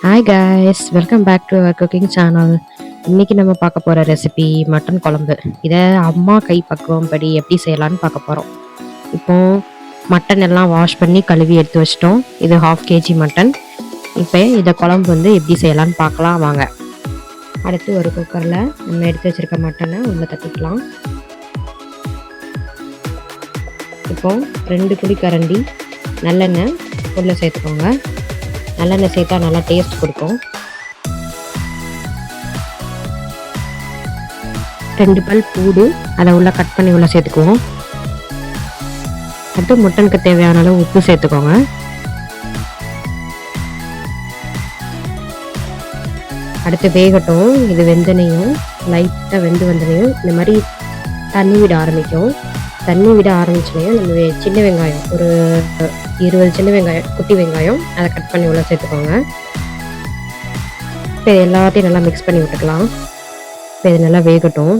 Hi guys, welcome back to our cooking channel. இன்னைக்கு நம்ம பார்க்க போகிற ரெசிபி மட்டன் குழம்பு. இதை அம்மா கை பக்குவம் படி எப்படி செய்யலான்னு பார்க்க போகிறோம். இப்போ மட்டன் எல்லாம் வாஷ் பண்ணி கழுவி எடுத்து வச்சிட்டோம். இது 1/2 kg மட்டன். இப்போ இதை குழம்பு எப்படி செய்யலான்னு பார்க்கலாம் வாங்க. அடுத்து ஒரு குக்கரில் நம்ம எடுத்து வச்சுருக்க மட்டனை உள்ளே தட்டிக்கலாம். இப்போ 2 குழிக்கரண்டி நல்லெண்ணெய் உள்ளே சேர்த்துக்கோங்க. நல்லெண்ணெய் சேர்த்தா நல்லா டேஸ்ட் கொடுக்கும். 2 பல் பூடு அதை உள்ள கட் பண்ணி உள்ள சேர்த்துக்குவோம். அடுத்து மட்டனுக்கு தேவையான அளவு உப்பு சேர்த்துக்கோங்க. அடுத்து வேகட்டும். இது வெந்தனையும் லைட்டாக வெந்து வந்தனையும் இந்த மாதிரி தண்ணி விட ஆரம்பிக்கும். தண்ணி விட ஆரம்பிச்சோனையும் நம்ம சின்ன வெங்காயம் ஒரு 20 சின்ன வெங்காயம், குட்டி வெங்காயம் அதை கட் பண்ணி உள்ள சேர்த்துக்கோங்க. இப்போ இது எல்லாத்தையும் நல்லா மிக்ஸ் பண்ணி விட்டுக்கலாம். இப்போ இது நல்லா வேகட்டும்.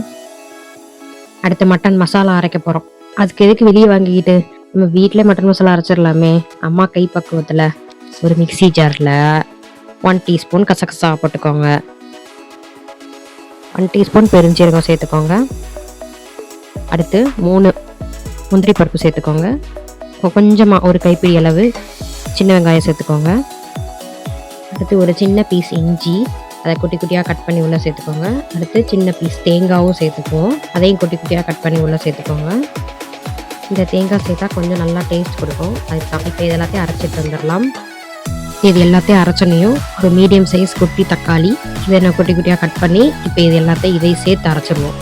அடுத்து மட்டன் மசாலா அரைக்க போகிறோம். அதுக்கு எதுக்கு வெளியே வாங்கிக்கிட்டு நம்ம வீட்டில் மட்டன் மசாலா அரைச்சிடலாமே. அம்மா கை பக்குவத்தில் ஒரு மிக்சி ஜாரில் 1 டீஸ்பூன் கசகசா போட்டுக்கோங்க. 1 டீஸ்பூன் பெருஞ்சீரகம் சேர்த்துக்கோங்க. அடுத்து 3 முந்திரி பருப்பு சேர்த்துக்கோங்க. கொஞ்சமாக ஒரு கைப்பிடி அளவு சின்ன வெங்காயம் சேர்த்துக்கோங்க. அடுத்து ஒரு சின்ன பீஸ் இஞ்சி அதை குட்டி குட்டியாக கட் பண்ணி உள்ளே சேர்த்துக்கோங்க. அடுத்து சின்ன பீஸ் தேங்காயும் சேர்த்துக்குவோம். அதையும் குட்டி குட்டியாக கட் பண்ணி உள்ளே சேர்த்துக்கோங்க. இந்த தேங்காய் சேர்த்தா கொஞ்சம் நல்லா டேஸ்ட் கொடுக்கும். அதுக்கு இப்போ இது எல்லாத்தையும் அரைச்சிட்டு வந்துடலாம். இது எல்லாத்தையும் அரைச்சனையும் ஒரு மீடியம் சைஸ் குட்டி தக்காளி இதை நான் குட்டி குட்டியாக கட் பண்ணி இப்போ இது எல்லாத்தையும் இதை சேர்த்து அரைச்சிடுவோம்.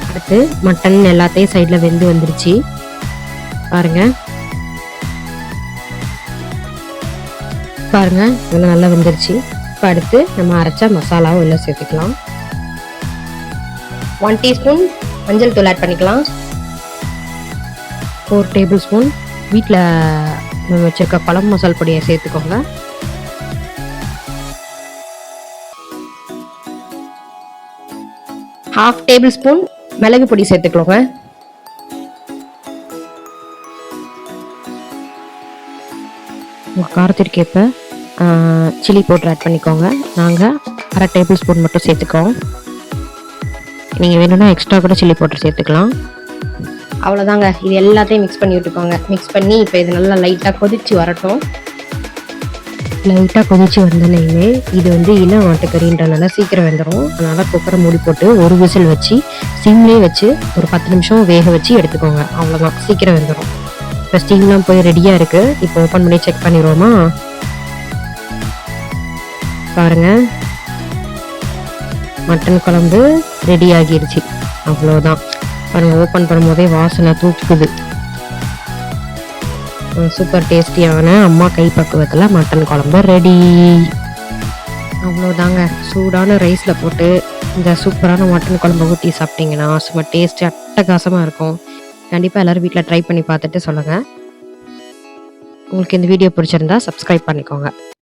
அடுத்து மட்டன் எல்லாத்தையும் சைடில் வெந்து வந்துருச்சு பாருங்கள். இதெல்லாம் நல்லா வெந்துருச்சு. இப்போ அடுத்து நம்ம அரைச்ச மசாலாவும் உள்ள சேர்த்துக்கலாம். 1 டீஸ்பூன் மஞ்சள் தூள் ஆட் பண்ணிக்கலாம். 4 டேபிள் ஸ்பூன் வீட்டில் நம்ம வச்சுருக்க குழம்பு மசால் பொடியை சேர்த்துக்கோங்க. ½ டேபிள் ஸ்பூன் மிளகு பொடி சேர்த்துக்கோங்க. உங்கள் காரத்திற்கேற்ப சில்லி பவுடர் ஆட் பண்ணிக்கோங்க. நாங்கள் ½ டேபிள் ஸ்பூன் மட்டும் சேர்த்துக்கோம். நீங்கள் வேணும்னா எக்ஸ்ட்ரா கூட சில்லி பவுடர் சேர்த்துக்கலாம். அவ்வளோதாங்க. இது எல்லாத்தையும் மிக்ஸ் பண்ணி விட்டுக்கோங்க. மிக்ஸ் பண்ணி இப்போ இது நல்லா லைட்டாக கொதிச்சு வரட்டும். லைட்டாக கொதிச்சு வந்தோடனே இது இளம் ஆட்டுக்கறின்றனால சீக்கிரம் வெந்துடும். அதனால் குக்கரை மூடி போட்டு ஒரு விசில் வச்சு சிம்லேயே வச்சு ஒரு 10 நிமிஷம் வேக வச்சு எடுத்துக்கோங்க. அவ்வளோதான், சீக்கிரம் வெந்துடும். இப்போ ஸ்டீம்லாம் போய் ரெடியாக இருக்குது. இப்போ ஓப்பன் பண்ணி செக் பண்ணிடுவோமா. பாருங்கள், மட்டன் குழம்பு ரெடி ஆகிருச்சு. அவ்வளோதான் பாருங்கள். ஓப்பன் பண்ணும்போதே வாசனை தூக்குது. சூப்பர் டேஸ்டியான அம்மா கை பக்குவத்தில் மட்டன் குழம்பு ரெடி. அவ்வளோதாங்க. சூடான ரைஸில் போட்டு இந்த சூப்பரான மட்டன் குழம்பு ஊற்றி சாப்பிட்டீங்கன்னா சும்மா டேஸ்ட்டு அட்டகாசமாக இருக்கும். கண்டிப்பாக எல்லோரும் வீட்டில் ட்ரை பண்ணி பார்த்துட்டு சொல்லுங்கள். உங்களுக்கு இந்த வீடியோ பிடிச்சிருந்தா சப்ஸ்கிரைப் பண்ணிக்கோங்க.